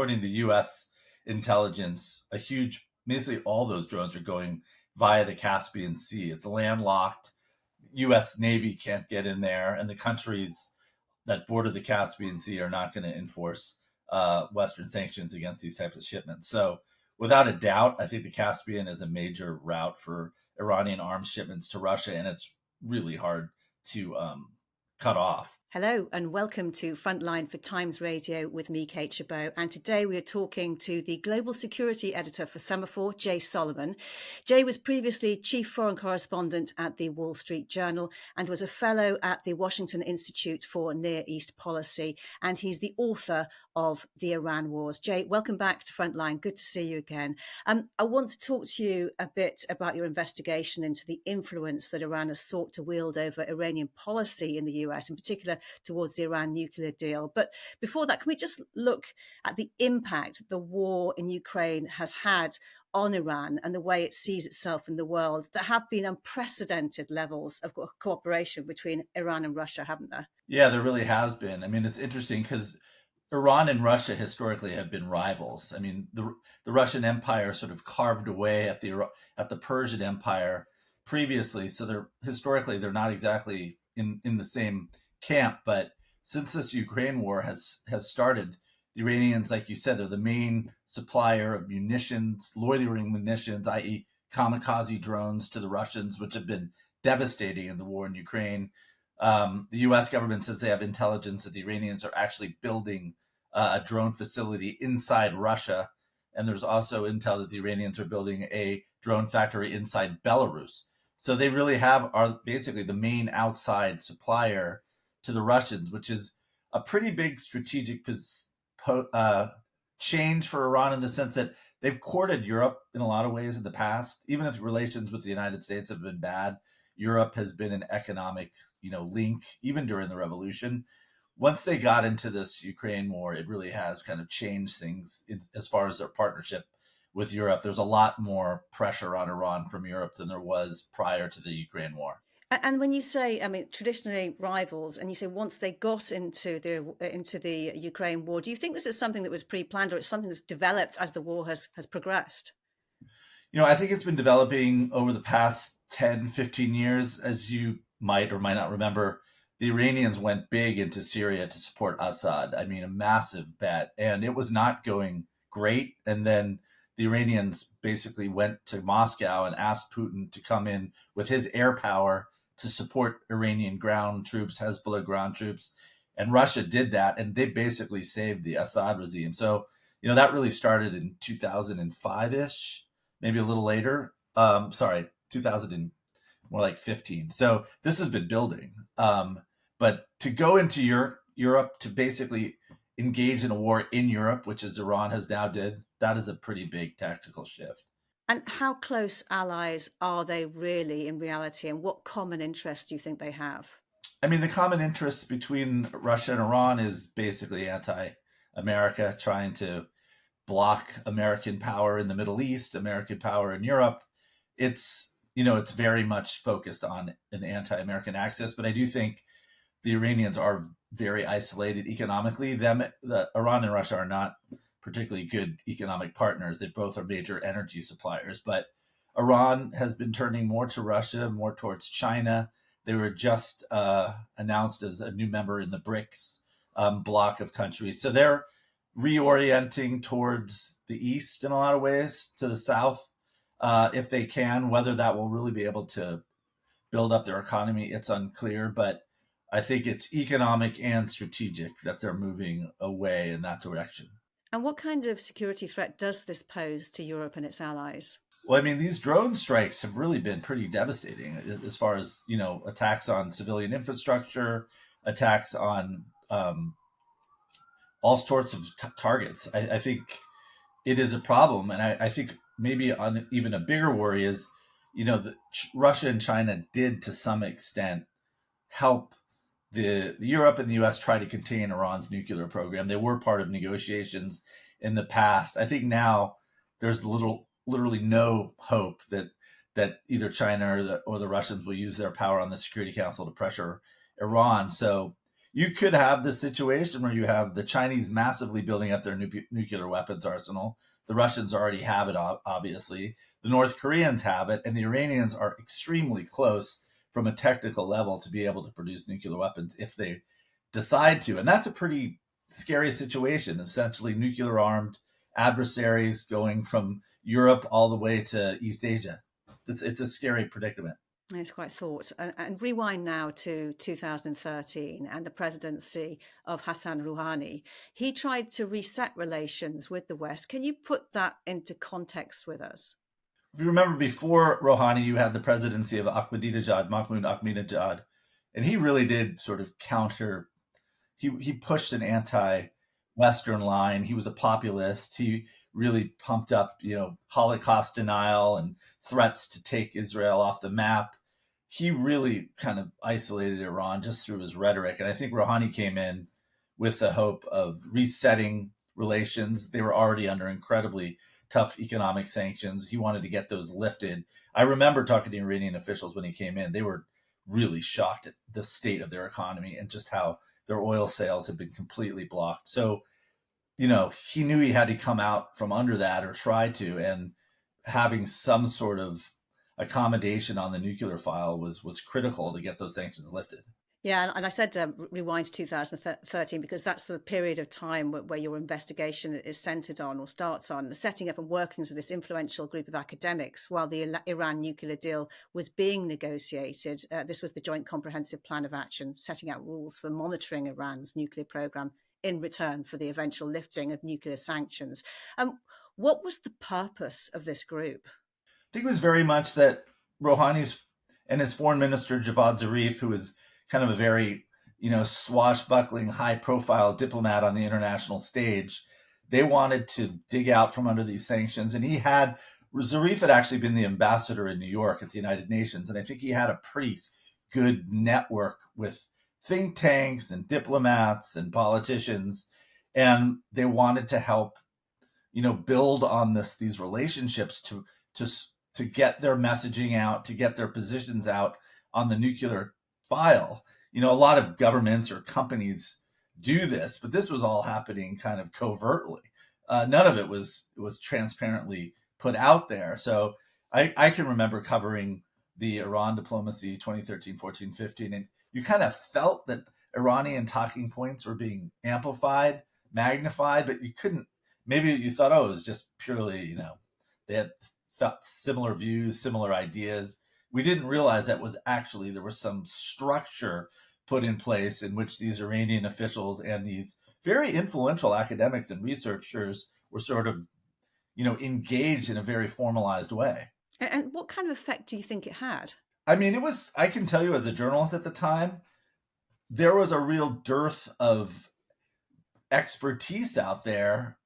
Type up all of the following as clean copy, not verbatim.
according to U.S. intelligence, basically all those drones are going via the Caspian Sea. It's landlocked. U.S. Navy can't get in there, and the countries that border the Caspian Sea are not going to enforce Western sanctions against these types of shipments. So, without a doubt, I think the Caspian is a major route for Iranian arms shipments to Russia, and it's really hard to cut off. Hello and welcome to Frontline for Times Radio with me, Kate Chabot. And today we are talking to the Global Security Editor for Semaphore, Jay Solomon. Jay was previously Chief Foreign Correspondent at the Wall Street Journal and was a Fellow at the Washington Institute for Near East Policy. And he's the author of The Iran Wars. Jay, welcome back to Frontline. Good to see you again. I want to talk to you a bit about your investigation into the influence that Iran has sought to wield over Iranian policy in the US, in particular towards the Iran nuclear deal. But before that, can we just look at the impact the war in Ukraine has had on Iran and the way it sees itself in the world? There have been unprecedented levels of cooperation between Iran and Russia, haven't there? Yeah, there really has been. I mean, it's interesting because Iran and Russia historically have been rivals. I mean, the Russian Empire sort of carved away at the Persian Empire previously, so they're not exactly in the same camp. But since this Ukraine war has started, the Iranians, like you said, they're the main supplier of munitions, loitering munitions, i.e., kamikaze drones to the Russians, which have been devastating in the war in Ukraine. The U.S. government says they have intelligence that the Iranians are actually building a drone facility inside Russia. And there's also intel that the Iranians are building a drone factory inside Belarus. So they really are basically the main outside supplier to the Russians, which is a pretty big strategic change for Iran in the sense that they've courted Europe in a lot of ways in the past. Even if relations with the United States have been bad, Europe has been an economic, link even during the revolution. Once they got into this Ukraine war, it really has kind of changed things as far as their partnership with Europe. There's a lot more pressure on Iran from Europe than there was prior to the Ukraine war. And when you say, I mean, traditionally rivals, and you say once they got into the Ukraine war, do you think this is something that was pre-planned, or it's something that's developed as the war has progressed? I think it's been developing over the past 10, 15 years. As you might or might not remember, the Iranians went big into Syria to support Assad. I mean, a massive bet, and it was not going great. And then the Iranians basically went to Moscow and asked Putin to come in with his air power to support Iranian ground troops, Hezbollah ground troops. And Russia did that, and they basically saved the Assad regime. So, that really started in 2005-ish, maybe a little later. 2000 and more like 15. So this has been building. But to go into Europe to basically engage in a war in Europe, which is Iran has now did, that is a pretty big tactical shift. And how close allies are they really in reality, and what common interests do you think they have? I mean, the common interests between Russia and Iran is basically anti-America, trying to block American power in the Middle East, American power in Europe. It's very much focused on an anti-American axis, but I do think the Iranians are very isolated economically. Iran and Russia are not particularly good economic partners. They both are major energy suppliers, but Iran has been turning more to Russia, more towards China. They were just announced as a new member in the BRICS block of countries. So they're reorienting towards the East in a lot of ways, to the South, if they can. Whether that will really be able to build up their economy, it's unclear. But I think it's economic and strategic that they're moving away in that direction. And what kind of security threat does this pose to Europe and its allies? Well, I mean, these drone strikes have really been pretty devastating as far as, attacks on civilian infrastructure, attacks on all sorts of targets. I think it is a problem. And I think maybe on even a bigger worry is, Russia and China did to some extent help the Europe and the US try to contain Iran's nuclear program. They were part of negotiations in the past. I think now there's literally no hope that either China or the Russians will use their power on the Security Council to pressure Iran. So, you could have this situation where you have the Chinese massively building up their nuclear weapons arsenal. The Russians already have it, obviously. The North Koreans have it, and the Iranians are extremely close from a technical level to be able to produce nuclear weapons if they decide to. And that's a pretty scary situation. Essentially, nuclear armed adversaries going from Europe all the way to East Asia. It's a scary predicament. It's quite thought. And rewind now to 2013 and the presidency of Hassan Rouhani. He tried to reset relations with the West. Can you put that into context with us? If you remember, before Rouhani, you had the presidency of Mahmoud Ahmadinejad, and he really did sort of counter. He pushed an anti-Western line. He was a populist. He really pumped up, Holocaust denial and threats to take Israel off the map. He really kind of isolated Iran just through his rhetoric. And I think Rouhani came in with the hope of resetting relations. They were already under incredibly tough economic sanctions. He wanted to get those lifted. I remember talking to Iranian officials when he came in. They were really shocked at the state of their economy and just how their oil sales had been completely blocked. So, he knew he had to come out from under that, or try to, and having some sort of accommodation on the nuclear file was critical to get those sanctions lifted. Yeah, and I said rewind to 2013 because that's the period of time where your investigation is centered on, or starts on, the setting up and workings of this influential group of academics while the Iran nuclear deal was being negotiated. This was the Joint Comprehensive Plan of Action, setting out rules for monitoring Iran's nuclear program in return for the eventual lifting of nuclear sanctions. What was the purpose of this group? I think it was very much that Rouhani's and his foreign minister, Javad Zarif, who was kind of a very, swashbuckling, high-profile diplomat on the international stage, they wanted to dig out from under these sanctions. And Zarif had actually been the ambassador in New York at the United Nations, and I think he had a pretty good network with think tanks and diplomats and politicians, and they wanted to help, build on these relationships to get their messaging out, to get their positions out on the nuclear file. A lot of governments or companies do this, but this was all happening kind of covertly. None of it was transparently put out there. So I can remember covering the Iran diplomacy 2013, 14, 15, and you kind of felt that Iranian talking points were being amplified, magnified, but you couldn't. Maybe you thought, it was just purely, they had felt similar views, similar ideas. We didn't realize that was actually there was some structure put in place in which these Iranian officials and these very influential academics and researchers were sort of, engaged in a very formalized way. And what kind of effect do you think it had? I mean, I can tell you as a journalist at the time, there was a real dearth of expertise out there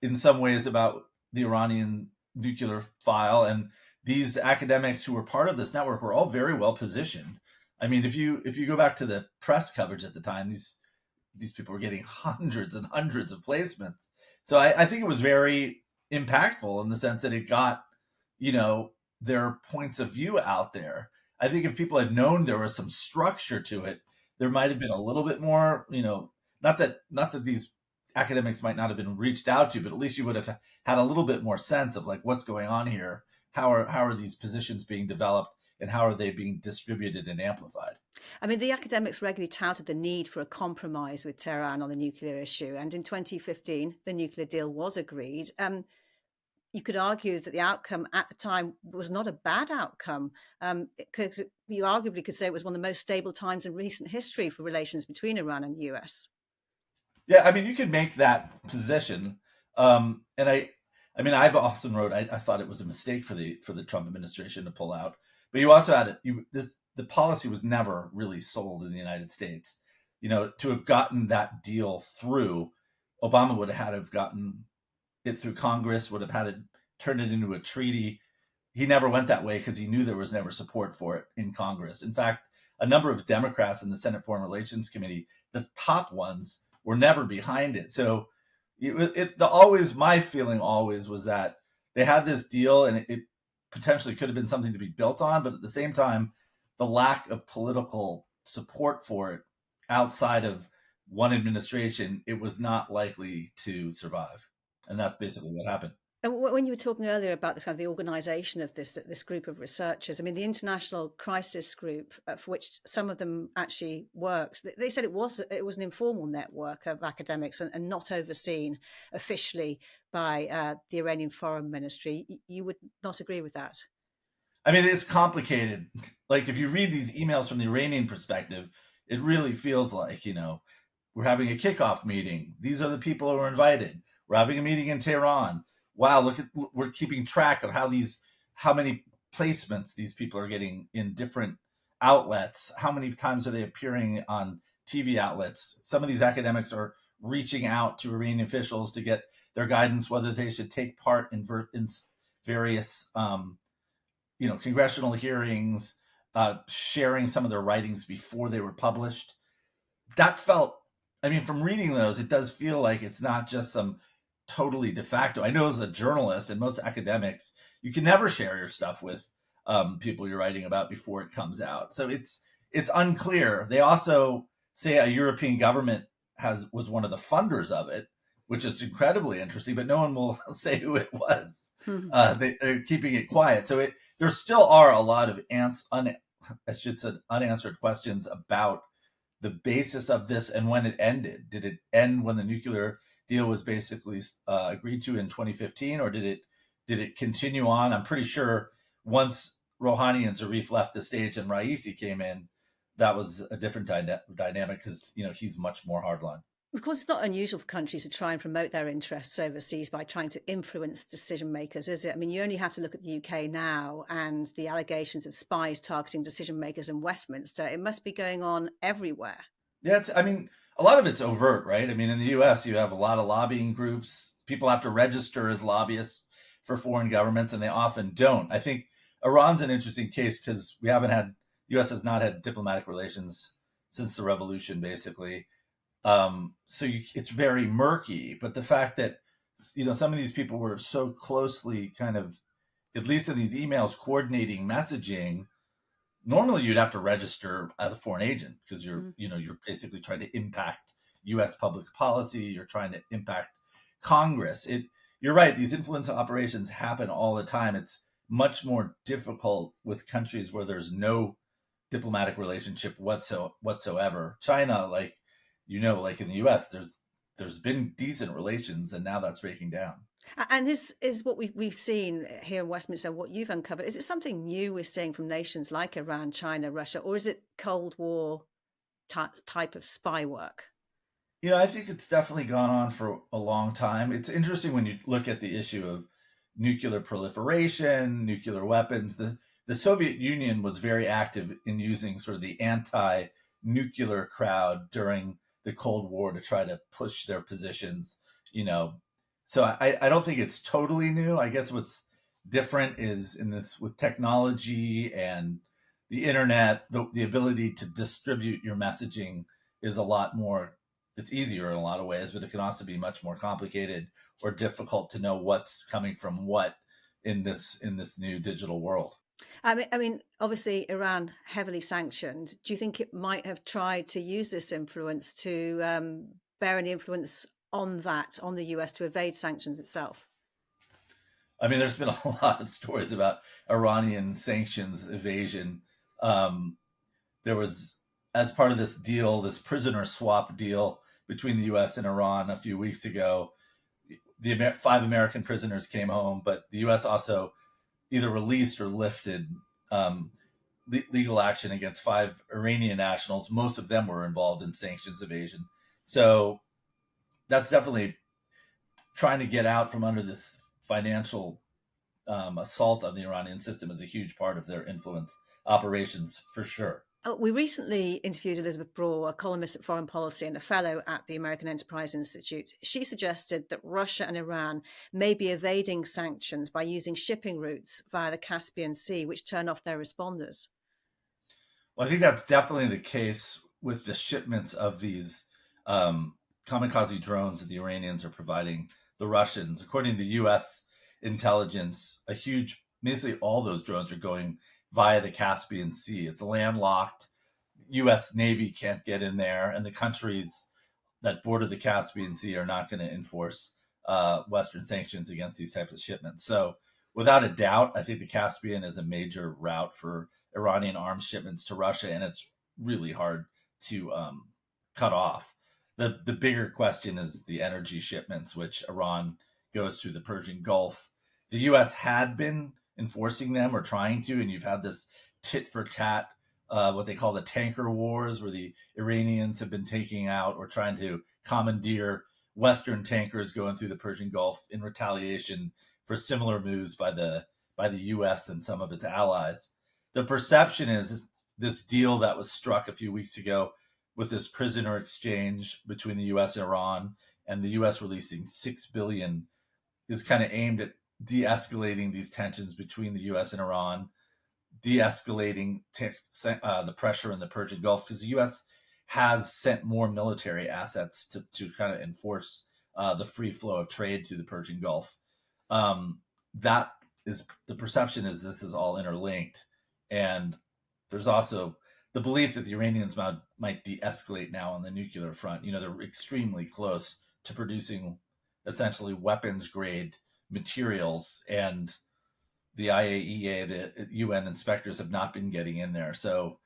in some ways about the Iranian nuclear file. And these academics who were part of this network were all very well positioned. I mean, if you go back to the press coverage at the time, these people were getting hundreds and hundreds of placements. So I think it was very impactful in the sense that it got, their points of view out there. I think if people had known there was some structure to it, there might have been a little bit more, not that these academics might not have been reached out to, but at least you would have had a little bit more sense of like what's going on here. How are these positions being developed, and how are they being distributed and amplified? I mean, the academics regularly touted the need for a compromise with Tehran on the nuclear issue. And in 2015, the nuclear deal was agreed. You could argue that the outcome at the time was not a bad outcome, because you arguably could say it was one of the most stable times in recent history for relations between Iran and the US. Yeah, I mean, you could make that position. I've often wrote, I thought it was a mistake for the Trump administration to pull out. But you also had the policy was never really sold in the United States. To have gotten that deal through, Obama would have had to have gotten it through Congress, would have had to turn it into a treaty. He never went that way because he knew there was never support for it in Congress. In fact, a number of Democrats in the Senate Foreign Relations Committee, the top ones, were never behind it. So my feeling always was that they had this deal and it potentially could have been something to be built on, but at the same time, the lack of political support for it outside of one administration, it was not likely to survive. And that's basically what happened. And when you were talking earlier about this kind of the organisation of this group of researchers, I mean, the International Crisis Group, for which some of them actually works, they said it was an informal network of academics and not overseen officially by the Iranian Foreign Ministry. You would not agree with that? I mean, it's complicated. Like, if you read these emails from the Iranian perspective, it really feels like, we're having a kickoff meeting. These are the people who are invited. We're having a meeting in Tehran. Wow, we're keeping track of how many placements these people are getting in different outlets. How many times are they appearing on TV outlets? Some of these academics are reaching out to Iranian officials to get their guidance whether they should take part in various congressional hearings, sharing some of their writings before they were published. That felt, I mean, from reading those, it does feel like it's not just some totally de facto. I know as a journalist and most academics, you can never share your stuff with people you're writing about before it comes out. So it's unclear. They also say a European government was one of the funders of it, which is incredibly interesting, but no one will say who it was. They're keeping it quiet. So there still are a lot of unanswered questions about the basis of this and when it ended. Did it end when the nuclear deal was basically agreed to in 2015, or did it continue on? I'm pretty sure once Rouhani and Zarif left the stage and Raisi came in, that was a different dynamic because he's much more hardline. Of course, it's not unusual for countries to try and promote their interests overseas by trying to influence decision makers, is it? I mean, you only have to look at the UK now and the allegations of spies targeting decision makers in Westminster. It must be going on everywhere. Yeah, a lot of it's overt, right? I mean, in the US, you have a lot of lobbying groups. People have to register as lobbyists for foreign governments, and they often don't. I think Iran's an interesting case because the US has not had diplomatic relations since the revolution, basically. It's very murky. But the fact that some of these people were so closely kind of, at least in these emails, coordinating messaging. Normally, you'd have to register as a foreign agent because you're basically trying to impact U.S. public policy. You're trying to impact Congress. You're right. These influence operations happen all the time. It's much more difficult with countries where there's no diplomatic relationship whatsoever. China, like in the U.S., there's been decent relations, and now that's breaking down. And is what we've seen here in Westminster, what you've uncovered, is it something new we're seeing from nations like Iran, China, Russia, or is it Cold War type of spy work? I think it's definitely gone on for a long time. It's interesting when you look at the issue of nuclear proliferation, nuclear weapons. The Soviet Union was very active in using sort of the anti-nuclear crowd during the Cold War to try to push their positions, So I don't think it's totally new. I guess what's different is in this with technology and the internet, the ability to distribute your messaging is a lot more, it's easier in a lot of ways, but it can also be much more complicated or difficult to know what's coming from what in this new digital world. I mean, obviously, Iran heavily sanctioned. Do you think it might have tried to use this influence to bear any influence on the US to evade sanctions itself? I mean, there's been a lot of stories about Iranian sanctions evasion. There was, as part of this deal, this prisoner swap deal between the US and Iran a few weeks ago, the 5 American prisoners came home, but the US also either released or lifted legal action against 5 Iranian nationals. Most of them were involved in sanctions evasion. So that's definitely trying to get out from under this financial assault on the Iranian system is a huge part of their influence operations, for sure. We recently interviewed Elizabeth Braw, a columnist at Foreign Policy and a fellow at the American Enterprise Institute. She suggested that Russia and Iran may be evading sanctions by using shipping routes via the Caspian Sea, which turn off their responders. Well, I think that's definitely the case with the shipments of these kamikaze drones that the Iranians are providing the Russians. According to the U.S. intelligence, basically all those drones are going via the Caspian Sea. It's landlocked. U.S. Navy can't get in there, and the countries that border the Caspian Sea are not going to enforce Western sanctions against these types of shipments. So, without a doubt, I think the Caspian is a major route for Iranian arms shipments to Russia, and it's really hard to cut off. The bigger question is the energy shipments, which Iran goes through the Persian Gulf. The U.S. had been enforcing them or trying to, and you've had this tit for tat, what they call the tanker wars, where the Iranians have been taking out or trying to commandeer Western tankers going through the Persian Gulf in retaliation for similar moves by the U.S. and some of its allies. The perception is this deal that was struck a few weeks ago with this prisoner exchange between the U.S. and Iran, and the U.S. releasing $6 billion, is kind of aimed at de-escalating these tensions between the U.S. and Iran, de-escalating the pressure in the Persian Gulf, because the U.S. has sent more military assets to kind of enforce the free flow of trade to the Persian Gulf. That is the perception, is this is all interlinked, and there's also the belief that the Iranians might de-escalate now on the nuclear front. They're extremely close to producing essentially weapons grade materials, and the IAEA, the UN inspectors, have not been getting in there. So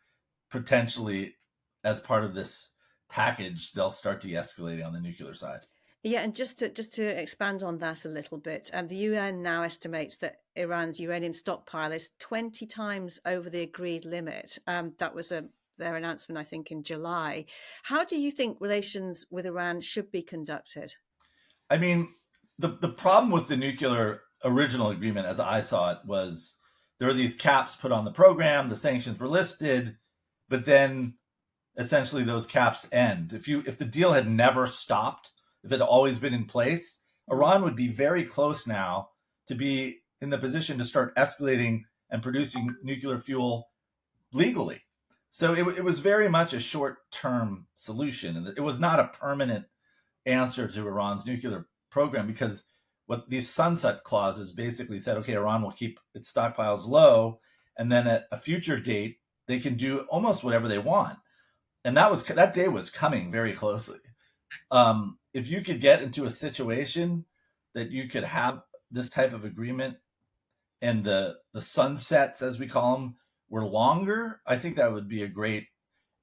potentially, as part of this package, they'll start de-escalating on the nuclear side. Yeah, and just to expand on that a little bit, the UN now estimates that Iran's uranium stockpile is 20 times over the agreed limit. That was their announcement, I think, in July. How do you think relations with Iran should be conducted? I mean, the problem with the nuclear original agreement, as I saw it, was there were these caps put on the program, the sanctions were listed, but then essentially those caps end. If the deal had never stopped, if it had always been in place, Iran would be very close now to be in the position to start escalating and producing nuclear fuel legally. So it was very much a short-term solution, and it was not a permanent answer to Iran's nuclear program, because what these sunset clauses basically said, okay, Iran will keep its stockpiles low, and then at a future date, they can do almost whatever they want. And that day was coming very closely. If you could get into a situation that you could have this type of agreement, and the sunsets, as we call them, were longer, I think that would be a great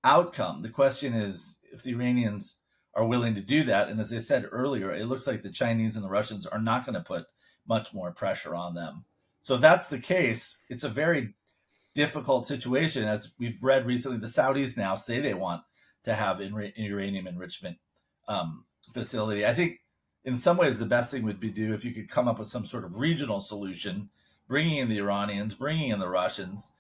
outcome. The question is if the Iranians are willing to do that. And as I said earlier, it looks like the Chinese and the Russians are not going to put much more pressure on them. So if that's the case, it's a very difficult situation. As we've read recently, the Saudis now say they want to have an uranium enrichment facility. I think in some ways the best thing would be do if you could come up with some sort of regional solution, bringing in the Iranians, bringing in the Russians,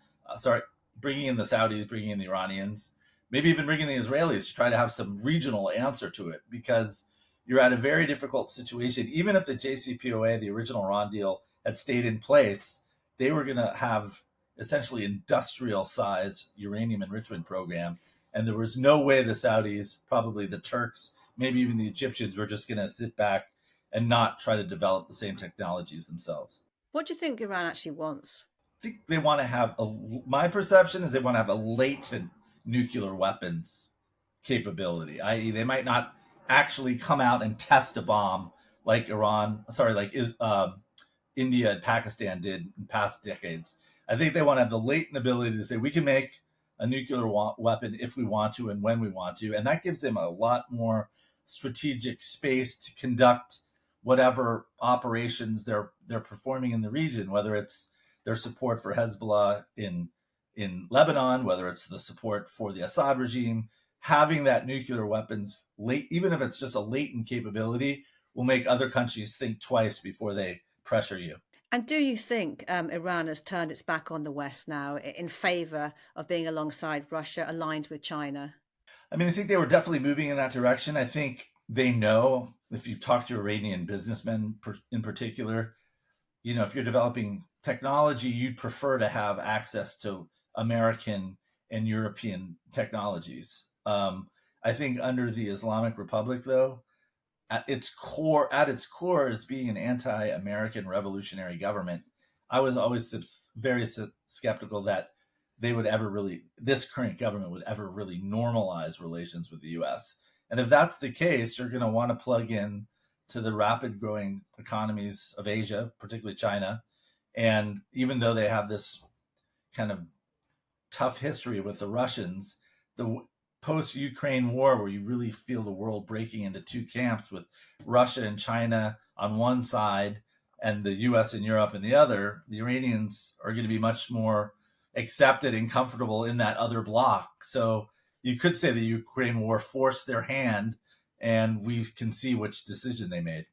bringing in the Saudis, bringing in the Iranians, maybe even bringing the Israelis to try to have some regional answer to it, because you're at a very difficult situation. Even if the JCPOA, the original Iran deal, had stayed in place, they were going to have essentially industrial size uranium enrichment program. And there was no way the Saudis, probably the Turks, maybe even the Egyptians were just going to sit back and not try to develop the same technologies themselves. What do you think Iran actually wants? I think they want to have my perception is they want to have a latent nuclear weapons capability, i.e., they might not actually come out and test a bomb like India and Pakistan did in past decades. I think they want to have the latent ability to say we can make a nuclear weapon if we want to and when we want to, and that gives them a lot more strategic space to conduct whatever operations they're performing in the region, whether it's their support for Hezbollah in Lebanon, whether it's the support for the Assad regime. Having that nuclear weapons, even if it's just a latent capability, will make other countries think twice before they pressure you. And do you think Iran has turned its back on the West now in favor of being alongside Russia, aligned with China? I mean, I think they were definitely moving in that direction. I think they know, if you've talked to Iranian businessmen in particular, if you're developing technology, you'd prefer to have access to American and European technologies. I think under the Islamic Republic, though, at its core, as being an anti-American revolutionary government, I was always very skeptical that this current government would ever really normalize relations with the US. And if that's the case, you're going to want to plug in to the rapid growing economies of Asia, particularly China. And even though they have this kind of tough history with the Russians, the post-Ukraine war, where you really feel the world breaking into two camps with Russia and China on one side and the US and Europe on the other, the Iranians are going to be much more accepted and comfortable in that other bloc. So you could say the Ukraine war forced their hand, and we can see which decision they made.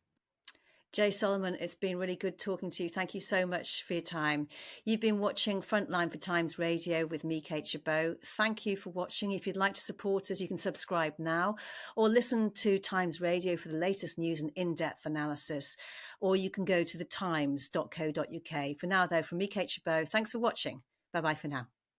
Jay Solomon, it's been really good talking to you. Thank you so much for your time. You've been watching Frontline for Times Radio with me, Kate Chabot. Thank you for watching. If you'd like to support us, you can subscribe now or listen to Times Radio for the latest news and in-depth analysis, or you can go to thetimes.co.uk. For now, though, from me, Kate Chabot, thanks for watching. Bye-bye for now.